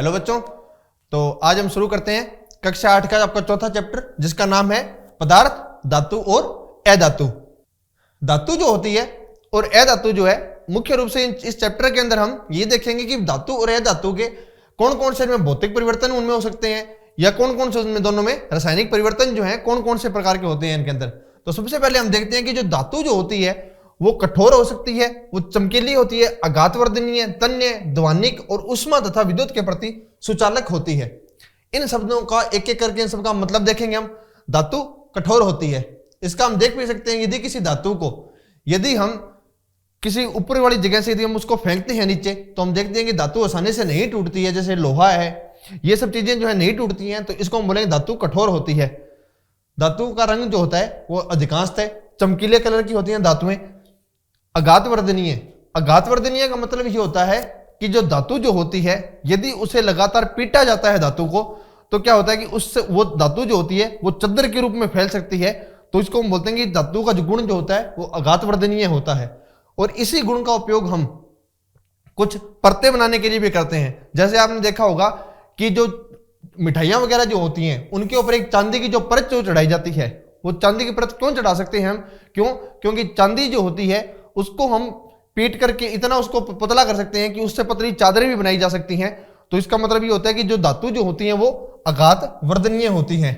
Hello बच्चों, तो आज हम शुरू करते हैं कक्षा 8 का आपका चौथा चैप्टर, जिसका नाम है पदार्थ, धातु और अधातु। धातु जो होती है और अधातु जो है, मुख्य रूप से इस चैप्टर के अंदर हम ये देखेंगे कि धातु और अधातु के कौन कौन से इनमें भौतिक परिवर्तन उनमें हो सकते हैं, या कौन कौन से उनमें दोनों में रासायनिक परिवर्तन जो है कौन कौन से प्रकार के होते हैं इनके अंदर। तो सबसे पहले हम देखते हैं कि जो धातु जो होती है वो कठोर हो सकती है, वो चमकीली होती है, आघातवर्धनीय, तन्य, ध्वनिक और ऊष्मा तथा विद्युत के प्रति सुचालक होती है। इन शब्दों का एक एक करके इन सबका मतलब देखेंगे हम। धातु कठोर होती है, इसका हम देख भी सकते हैं। यदि किसी धातु को यदि हम किसी ऊपर वाली जगह से यदि हम उसको फेंकते हैं नीचे, तो हम देखते हैं कि धातु आसानी से नहीं टूटती है। जैसे लोहा है, ये सब चीजें जो है नहीं टूटती हैं, तो इसको हम बोलेंगे धातु कठोर होती है। धातु का रंग जो होता है वो अधिकांशतः चमकीले कलर की होती हैं धातुएं। आघातवर्धनीय, आघातवर्धनीय का मतलब ये होता है कि जो धातु जो होती है, यदि उसे लगातार पीटा जाता है धातु को, तो क्या होता है कि उससे वो धातु जो होती है वो चद्दर के रूप में फैल सकती है। तो इसको हम बोलते हैं कि धातु का जो गुण जो होता है वो आघातवर्धनीय होता है। और इसी गुण का उपयोग हम कुछ परतें बनाने के लिए भी करते हैं। जैसे आपने देखा होगा कि जो मिठाइयां वगैरह जो होती हैं उनके ऊपर एक चांदी की जो परत जो चढ़ाई जाती है, वो चांदी की परत क्यों चढ़ा सकते हैं हम? क्योंकि चांदी जो होती है उसको हम पीट करके इतना उसको पतला कर सकते हैं कि उससे पतली चादरें भी बनाई जा सकती हैं। तो इसका मतलब ये होता है कि जो धातु जो होती हैं वो आघातवर्धनीय होती हैं।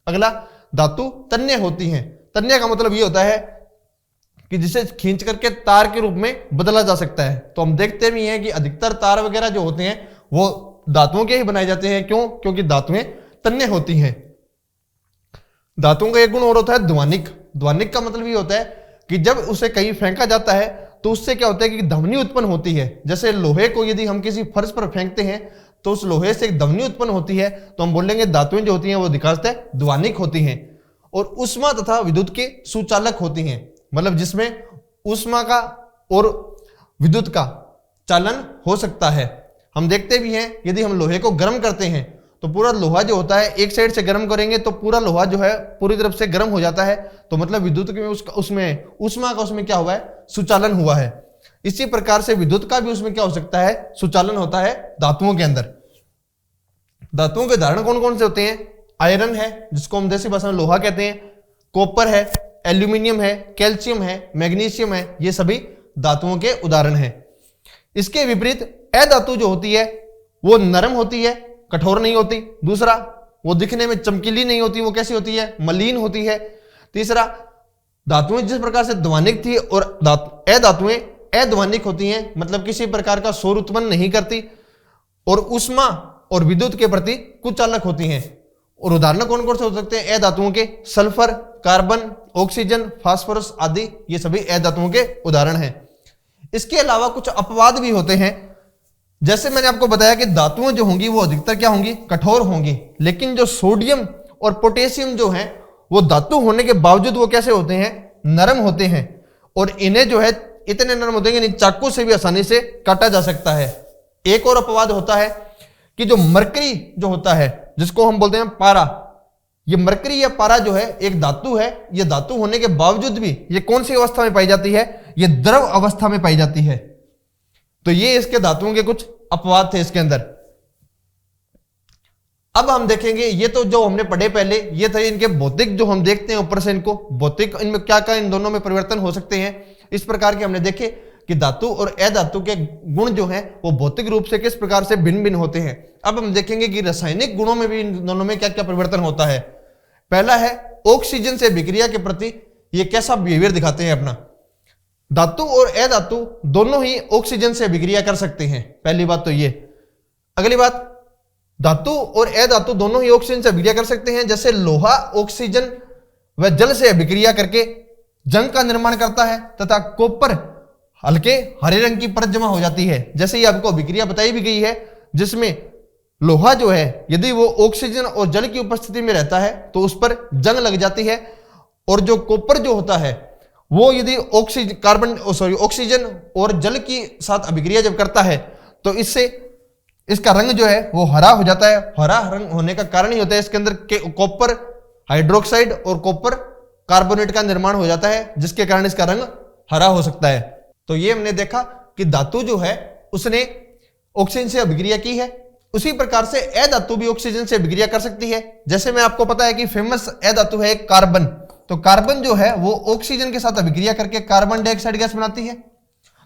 अगला, धातु तन्य होती हैं। तन्य का मतलब ये होता है कि जिसे खींच करके तार के रूप में बदला जा सकता है। तो हम देखते भी हैं कि अधिकतर तार वगैरह जो होते हैं वो धातुओं के ही बनाए जाते हैं। क्यों? क्योंकि धातुएं तन्य होती हैं। धातुओं का एक गुण और होता है ध्वनिक। ध्वनिक का मतलब ये होता है कि जब उसे कहीं फेंका जाता है तो उससे क्या होता है कि ध्वनि उत्पन्न होती है। जैसे लोहे को यदि हम किसी फर्श पर फेंकते हैं तो उस लोहे से एक ध्वनि उत्पन्न होती है, तो हम बोलेंगे धातुएं जो होती हैं वो अधिकांशतः ध्वनिक होती हैं। और ऊष्मा तथा विद्युत के सुचालक होती हैं, मतलब जिसमें ऊष्मा का और विद्युत का चालन हो सकता है। हम देखते भी हैं यदि हम लोहे को गर्म करते हैं तो पूरा लोहा जो होता है एक साइड से गर्म करेंगे तो पूरा लोहा जो है पूरी तरफ से गर्म हो जाता है। तो मतलब विद्युत के उसमें ऊष्मा का उसमें क्या हुआ है? सुचालन हुआ है। इसी प्रकार से विद्युत का भी उसमें क्या हो सकता है? सुचालन होता है धातुओं के अंदर। धातुओं के उदाहरण कौन कौन से होते हैं? आयरन है, जिसको हम देसी भाषा में लोहा कहते हैं, कॉपर है, एल्यूमिनियम है, कैल्शियम है, मैग्नीशियम है, ये सभी धातुओं के उदाहरण हैं। इसके विपरीत अधातु जो होती है वो नरम होती है, कठोर नहीं होती। दूसरा, वो दिखने में चमकीली नहीं होती, वो कैसी होती है? मलिन होती है। तीसरा, धातुएं जिस प्रकार से ध्वनिक थी और अधातुएं अध्वनिक होती हैं, मतलब किसी प्रकार का शोर उत्पन्न नहीं करती, और ऊष्मा और विद्युत के प्रति कुचालक होती हैं। और उदाहरण कौन कौन से हो सकते हैं अधातुओं के? सल्फर, कार्बन, ऑक्सीजन, फास्फोरस आदि, ये सभी अधातुओं के उदाहरण हैं। इसके अलावा कुछ अपवाद भी होते हैं। जैसे मैंने आपको बताया कि धातुएं जो होंगी वो अधिकतर क्या होंगी? कठोर होंगी। लेकिन जो सोडियम और पोटेशियम जो हैं वो धातु होने के बावजूद वो कैसे होते हैं? नरम होते हैं। और इन्हें जो है इतने नरम होते हैं कि चाकू से भी आसानी से काटा जा सकता है। एक और अपवाद होता है कि जो मरकरी जो होता है, जिसको हम बोलते हैं पारा, ये मरकरी या पारा जो है एक धातु है। ये धातु होने के बावजूद भी ये कौन सी अवस्था में पाई जाती है? ये द्रव अवस्था में पाई जाती है। तो ये इसके धातुओं के कुछ अपवाद थे इसके अंदर। अब हम देखेंगे, ये तो जो हमने पढ़े पहले, ये थे इनके भौतिक, जो हम देखते हैं ऊपर से इनको भौतिक, इनमें क्या क्या इन दोनों में परिवर्तन हो सकते हैं। इस प्रकार के हमने देखे कि धातु और अधातु के गुण जो हैं वो भौतिक रूप से किस प्रकार से भिन्न भिन्न होते हैं। अब हम देखेंगे कि रासायनिक गुणों में भी इन दोनों में क्या क्या परिवर्तन होता है। पहला है ऑक्सीजन से विक्रिया के प्रति ये कैसा बिहेवियर दिखाते हैं अपना। धातु और अधातु दोनों ही ऑक्सीजन से विक्रिया कर सकते हैं, पहली बात तो ये। अगली बात, धातु और अधातु दोनों ही ऑक्सीजन से विक्रिया कर सकते हैं। जैसे लोहा ऑक्सीजन व जल से विक्रिया करके जंग का निर्माण करता है, तथा कॉपर हल्के हरे रंग की परत जमा हो जाती है। जैसे ये आपको विक्रिया बताई भी गई है, जिसमें लोहा जो है यदि वो ऑक्सीजन और जल की उपस्थिति में रहता है तो उस पर जंग लग जाती है। और जो कॉपर जो होता है वो यदि ऑक्सीजन और जल की साथ अभिक्रिया जब करता है तो इससे इसका रंग जो है वो हरा हो जाता है। हरा रंग होने का कारण ही होता है इसके अंदर कॉपर हाइड्रोक्साइड और कॉपर कार्बोनेट का निर्माण हो जाता है, जिसके कारण इसका रंग हरा हो सकता है। तो ये हमने देखा कि धातु जो है उसने ऑक्सीजन से अभिक्रिया की है, उसी प्रकार से ए धातु भी ऑक्सीजन से अभिक्रिया कर सकती है। जैसे मैं आपको पता है कि फेमस ए धातु है कार्बन, तो कार्बन जो है वो ऑक्सीजन के साथ अभिक्रिया करके कार्बन डाइऑक्साइड गैस बनाती है।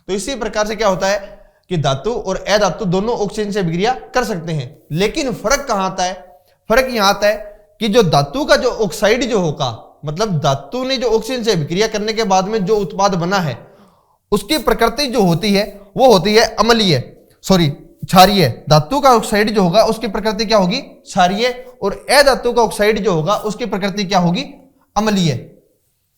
तो इसी प्रकार से क्या होता है कि धातु और ए धातु दोनों ऑक्सीजन से अभिक्रिया कर सकते हैं। लेकिन फर्क कहां आता है? फर्क यहां आता है कि जो धातु का जो ऑक्साइड जो होगा, मतलब धातु ने जो ऑक्सीजन से अभिक्रिया करने के बाद में जो उत्पाद बना है उसकी प्रकृति जो होती है वो होती है अम्लीय, क्षारीय। धातु का ऑक्साइड जो होगा उसकी प्रकृति क्या होगी? क्षारीय। और ए धातु का ऑक्साइड जो होगा उसकी प्रकृति क्या होगी? अम्लीय।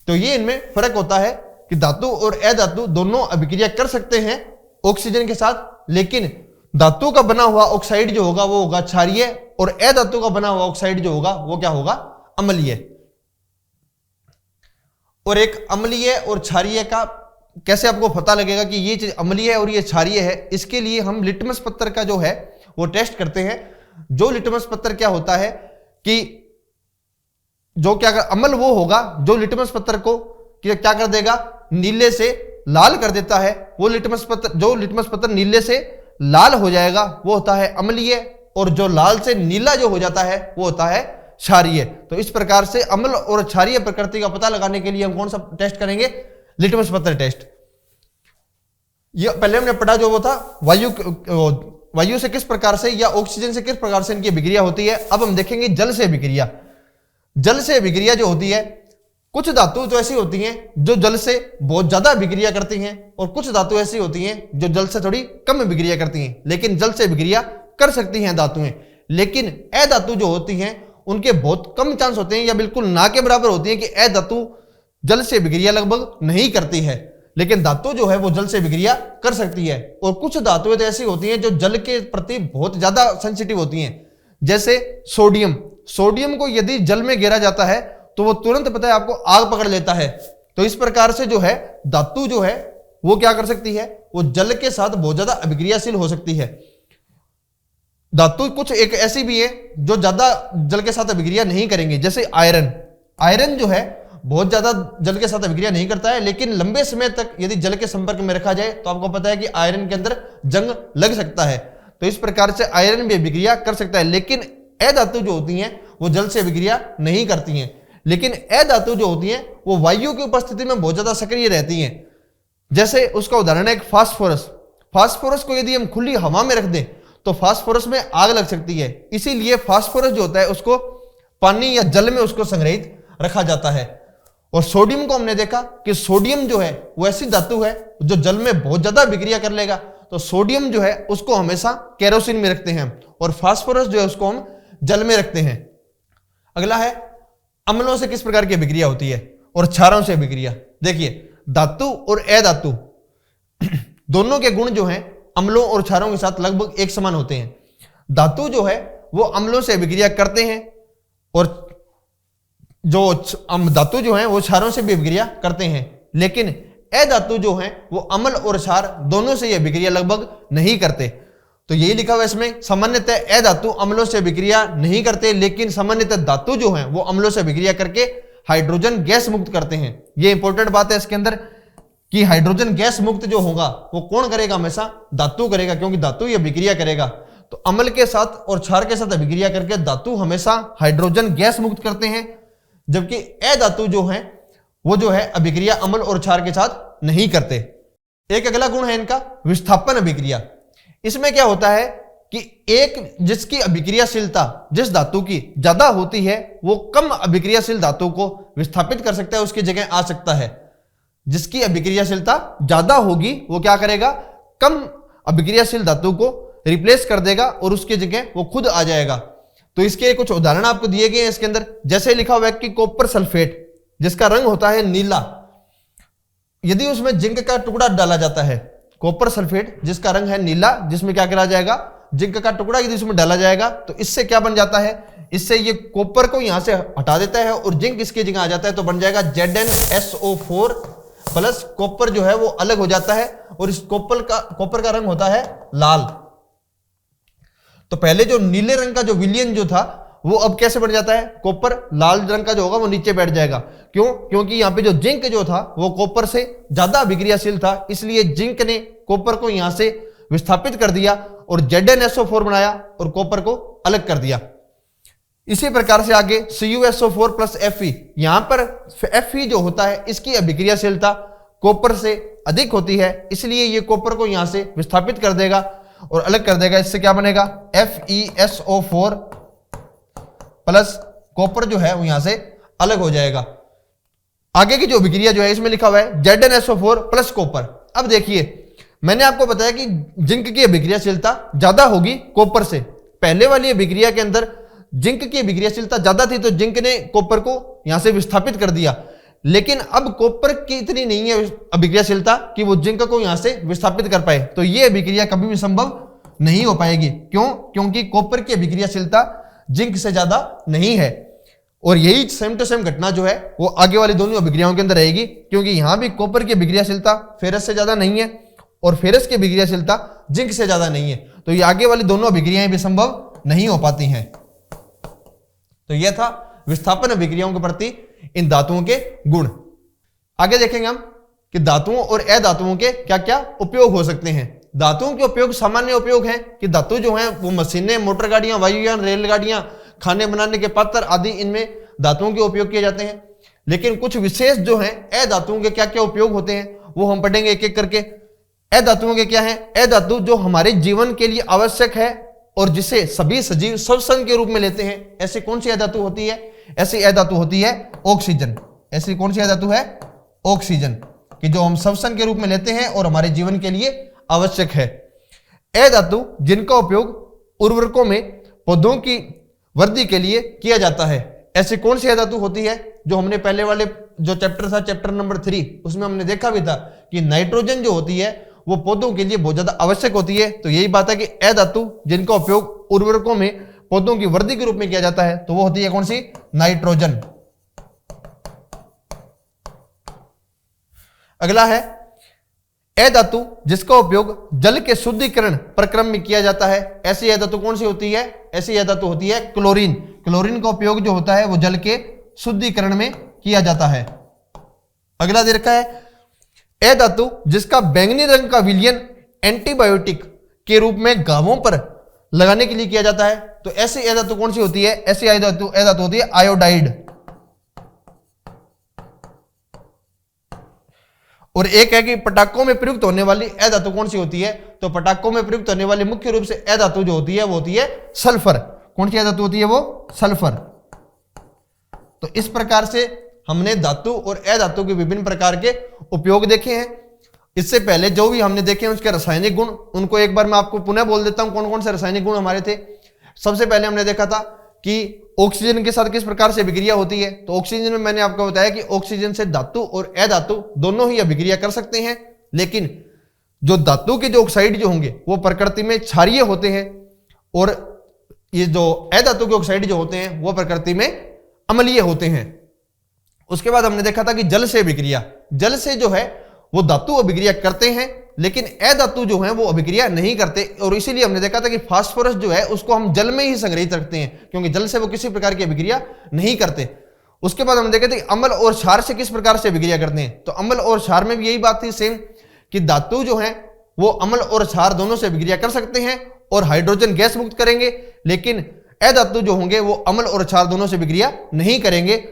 तो ये इनमें फर्क होता है कि धातु और ए धातु दोनों अभिक्रिया कर सकते हैं ऑक्सीजन के साथ, लेकिन धातु का बना हुआ ऑक्साइड जो होगा वो होगा क्षारीय और ए धातु का बना हुआ ऑक्साइड जो होगा वो क्या होगा? अम्लीय। और एक अम्लीय और क्षारीय का कैसे आपको पता लगेगा कि ये चीज अम्लीय है और ये क्षारीय है? इसके लिए हम लिटमस पत्थर का जो है वो टेस्ट करते हैं। जो लिटमस पत्थर क्या होता है कि जो क्या अम्ल वो होगा जो लिटमस पत्थर को क्या कर देगा? नीले से लाल कर देता है। वो लिटमस पत्थर, जो लिटमस पत्थर नीले से लाल हो जाएगा वो होता है अम्लीय, और जो लाल से नीला जो हो जाता है वो होता है क्षारीय। तो इस प्रकार से अम्ल और क्षारीय प्रकृति का पता लगाने के लिए हम कौन सा टेस्ट करेंगे? लिटमस पत्थर टेस्ट। ये पहले हमने पढ़ा जो वो था वायु से किस प्रकार से या ऑक्सीजन से किस प्रकार से इनकी अभिक्रिया होती है। अब हम देखेंगे जल से अभिक्रिया। जल से अभिक्रिया जो होती है, कुछ धातु तो ऐसी होती हैं जो जल से बहुत ज्यादा अभिक्रिया करती हैं और कुछ धातु ऐसी होती हैं जो जल से थोड़ी कम अभिक्रिया करती हैं, लेकिन जल से अभिक्रिया कर सकती हैं धातुएं। लेकिन ए धातु जो होती हैं उनके बहुत कम चांस होते हैं या बिल्कुल ना के बराबर होती है कि ए धातु जल से अभिक्रिया लगभग नहीं करती है, लेकिन धातु जो है वो जल से अभिक्रिया कर सकती है। और कुछ धातुएं तो ऐसी होती हैं जो जल के प्रति बहुत ज्यादा सेंसिटिव होती हैं, जैसे सोडियम। सोडियम को यदि जल में गिरा जाता है तो वो तुरंत पता है आपको आग पकड़ लेता है। तो इस प्रकार से जो है धातु जो है वो क्या कर सकती है? वो जल के साथ बहुत ज्यादा अभिक्रियाशील हो सकती है। धातु कुछ एक ऐसी भी है जो ज्यादा जल के साथ अभिक्रिया नहीं करेंगे, जैसे आयरन। आयरन जो है बहुत ज्यादा जल के साथ अभिक्रिया नहीं करता है, लेकिन लंबे समय तक यदि जल के संपर्क में रखा जाए तो आपको पता है कि आयरन के अंदर जंग लग सकता है। तो इस प्रकार से आयरन भी अभिक्रिया कर सकता है। लेकिन ए धातु जो होती हैं वो जल से अभिक्रिया नहीं करती हैं। लेकिन ए धातु जो होती हैं वो वायु की उपस्थिति में बहुत ज्यादा सक्रिय रहती हैं। जैसे उसका उदाहरण है एक फास्फोरस। फास्फोरस को यदि हम खुली हवा में रख दें तो फास्फोरस में आग लग सकती है। इसीलिए फास्फोरस जो होता है उसको पानी या जल में उसको संग्रहित रखा जाता है। और सोडियम को हमने देखा कि सोडियम जो है वो ऐसी धातु है जो जल में बहुत ज्यादा अभिक्रिया कर लेगा। तो सोडियम जो है उसको हमेशा केरोसिन में रखते हैं और फास्फोरस जो है उसको हम जल में रखते हैं। अगला है अम्लों से किस प्रकार की अभिक्रिया होती है और क्षारों से अभिक्रिया। देखिए धातु और ए धातु दोनों के गुण जो हैं अम्लों और क्षारों के साथ लगभग एक समान होते हैं। धातु जो है वो अम्लों से अभिक्रिया करते हैं और जो धातु जो है वो क्षारों से भी अभिक्रिया करते हैं। लेकिन ए धातु जो है वो अम्ल और क्षार दोनों से ये अभिक्रिया लगभग नहीं करते। तो यही लिखा हुआ है इसमें, सामान्यतः ए धातु अम्लों से अभिक्रिया नहीं करते, लेकिन सामान्यतः धातु जो है वो अम्लों से अभिक्रिया करके हाइड्रोजन गैस मुक्त करते हैं। ये इंपॉर्टेंट बात है इसके अंदर कि हाइड्रोजन गैस मुक्त जो होगा वो कौन करेगा? हमेशा धातु करेगा, क्योंकि धातु ये अभिक्रिया करेगा। तो अम्ल के साथ और क्षार के साथ अभिक्रिया करके धातु हमेशा हाइड्रोजन गैस मुक्त करते हैं, जबकि ए धातु जो है वो जो है अभिक्रिया अम्ल और क्षार के साथ नहीं करते। एक अगला गुण है इनका विस्थापन अभिक्रिया। इसमें क्या होता है कि एक जिसकी अभिक्रियाशीलता जिस धातु की ज्यादा होती है वो कम अभिक्रियाशील धातु को विस्थापित कर सकता है, उसकी जगह आ सकता है। जिसकी अभिक्रियाशीलता ज्यादा होगी वो क्या करेगा? कम अभिक्रियाशील धातु को रिप्लेस कर देगा और उसकी जगह वो खुद आ जाएगा। तो इसके कुछ उदाहरण आपको दिए गए हैं इसके अंदर। जैसे लिखा हुआ है कि कॉपर सल्फेट जिसका रंग होता है नीला, यदि उसमें जिंक का टुकड़ा डाला जाता है, कॉपर सल्फेट जिसका रंग है नीला, जिसमें क्या करा जाएगा? जिंक का टुकड़ा यदि उसमें डाला जाएगा तो इससे क्या बन जाता है? इससे ये कॉपर को यहां से हटा देता है और जिंक इसकी जगह आ जाता है, तो बन जाएगा ZnSO4 प्लस कॉपर जो है वो अलग हो जाता है और इस कॉपर का रंग होता है लाल। तो पहले जो नीले रंग का जो विलयन जो था वो अब कैसे बन जाता है? कॉपर लाल रंग का जो होगा वो नीचे बैठ जाएगा। क्यों? क्योंकि यहां पे जो जिंक जो था वो कॉपर से ज्यादा अभिक्रियाशील था, इसलिए जिंक ने कॉपर को यहां से विस्थापित कर दिया और ZnSO4 बनाया और कॉपर को अलग कर दिया। इसी प्रकार से आगे CuSO4 प्लस Fe, यहां पर Fe जो होता है इसकी अभिक्रियाशीलता कॉपर से अधिक होती है, इसलिए ये कॉपर को यहां से विस्थापित कर देगा और अलग कर देगा। इससे क्या बनेगा FeSO4 प्लस कॉपर जो है वो यहां से अलग हो जाएगा। आगे की जो अभिक्रिया जो है इसमें लिखा हुआ है ZnSO4 प्लस कॉपर। अब देखिए मैंने आपको बताया कि जिंक की अभिक्रियाशीलता ज्यादा होगी कॉपर से। पहले वाली अभिक्रिया के अंदर जिंक की अभिक्रियाशीलता ज्यादा थी तो जिंक ने कॉपर को यहां से विस्थापित कर दिया, लेकिन अब कॉपर की इतनी नहीं है अभिक्रियाशीलता कि वो जिंक को यहां से विस्थापित कर पाए, तो ये अभिक्रिया कभी भी संभव नहीं हो पाएगी। क्यों? क्योंकि कॉपर की अभिक्रियाशीलता जिंक से ज्यादा नहीं है। और यही सेम टू सेम घटना जो है वो आगे वाली दोनों अभिक्रियाओं के अंदर रहेगी, क्योंकि यहां भी कॉपर की अभिक्रियाशीलता फेरस से ज्यादा नहीं है और फेरस की अभिक्रियाशीलता जिंक से ज्यादा नहीं है, तो ये आगे वाली दोनों अभिक्रियाएं भी संभव नहीं हो पाती हैं। तो यह था विस्थापन अभिक्रियाओं के प्रति इन धातुओं के गुण। आगे देखेंगे हम कि धातुओं और अधातुओं के क्या क्या उपयोग हो सकते हैं। धातुओं के उपयोग सामान्य उपयोग हैं कि धातु जो है वो मशीनें, मोटर गाड़ियां, वायुयान, रेलगाड़ियां, खाने बनाने के पात्र आदि, इनमें धातुओं के उपयोग किए जाते हैं। लेकिन कुछ विशेष जो है अधातुओं के क्या क्या उपयोग होते हैं वो हम पढ़ेंगे एक एक करके। अधातुओं के क्या है? अधातु जो हमारे जीवन के लिए आवश्यक है और जिसे सभी सजीव श्वसन के रूप में लेते हैं, ऐसी कौन सी अधातु होती है? ऐसी अधातु होती है ऑक्सीजन। ऐसी कौन सी अधातु है? ऑक्सीजन, कि जो हम श्वसन के रूप में लेते हैं और हमारे जीवन के लिए आवश्यक है। अधातु जिनका उपयोग उर्वरकों में पौधों की वृद्धि के लिए किया जाता है, ऐसी कौन सी अधातु होती है? जो हमने पहले वाले जो चैप्टर था, चैप्टर नंबर 3, उसमें हमने देखा भी था कि नाइट्रोजन जो होती है वो पौधों के लिए बहुत ज्यादा आवश्यक होती है। तो यही बात है कि अधातु जिनका उपयोग उर्वरकों में पौधों की वृद्धि के रूप में किया जाता है, तो वो होती है कौन सी? नाइट्रोजन। अगला है अधातु जिसका उपयोग जल के शुद्धिकरण प्रक्रम में किया जाता है, ऐसी अधातु कौन सी होती है? ऐसी अधातु होती है क्लोरीन। क्लोरीन का उपयोग जो होता है वो जल के शुद्धिकरण में किया जाता है। अगला दे रखा है अधातु जिसका बैंगनी रंग का विलयन एंटीबायोटिक के रूप में घावों पर लगाने के लिए किया जाता है, तो ऐसी अधातु कौन सी होती है? ऐसी अधातु होती है आयोडाइड। और एक है कि पटाखों में प्रयुक्त होने वाली अधातु कौन सी होती है? तो पटाखों में प्रयुक्त होने वाली मुख्य रूप से अधातु जो होती है वो होती है सल्फर। कौन सी अधातु होती है? वो सल्फर। तो इस प्रकार से हमने धातु और अधातु के विभिन्न प्रकार के उपयोग देखे हैं। इससे पहले जो भी हमने देखे हैं उसके रासायनिक गुण, उनको एक बार मैं आपको पुनः बोल देता हूं कौन कौन से रासायनिक गुण हमारे थे। सबसे पहले हमने देखा था कि ऑक्सीजन के साथ किस प्रकार से अभिक्रिया होती है। तो ऑक्सीजन में मैंने आपको बताया कि ऑक्सीजन से धातु और अधातु दोनों ही अभिक्रिया कर सकते हैं, लेकिन जो धातु के जो ऑक्साइड जो होंगे वो प्रकृति में क्षारीय होते हैं और ये जो अधातु के ऑक्साइड जो होते हैं वो प्रकृति में अम्लीय होते हैं। उसके बाद हमने देखा था कि जल से अभिक्रिया, जल से जो है वो धातु अभिक्रिया करते हैं, लेकिन अधातु जो है वो अभिक्रिया नहीं करते। और इसीलिए हमने देखा था कि फास्फोरस जो है उसको हम जल में ही संग्रहित रखते हैं, क्योंकि जल से वो किसी प्रकार की अभिक्रिया नहीं करते। उसके बाद हमने देखा था कि अम्ल और क्षार से किस प्रकार से अभिक्रिया करते हैं। तो अम्ल और क्षार में भी यही बात थी सेम, कि धातु जो है वो अम्ल और क्षार दोनों से अभिक्रिया कर सकते हैं और हाइड्रोजन गैस मुक्त करेंगे, लेकिन अधातु जो होंगे वो अम्ल और क्षार दोनों से अभिक्रिया नहीं करेंगे।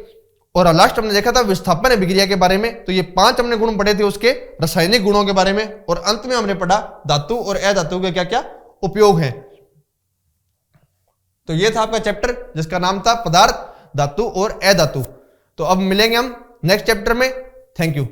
और लास्ट हमने देखा था विस्थापन अभिक्रिया के बारे में। तो ये 5 हमने गुण पढ़े थे उसके रासायनिक गुणों के बारे में, और अंत में हमने पढ़ा धातु और अधातु के क्या क्या उपयोग हैं। तो ये था आपका चैप्टर जिसका नाम था पदार्थ, धातु और अधातु। तो अब मिलेंगे हम नेक्स्ट चैप्टर में। Thank you.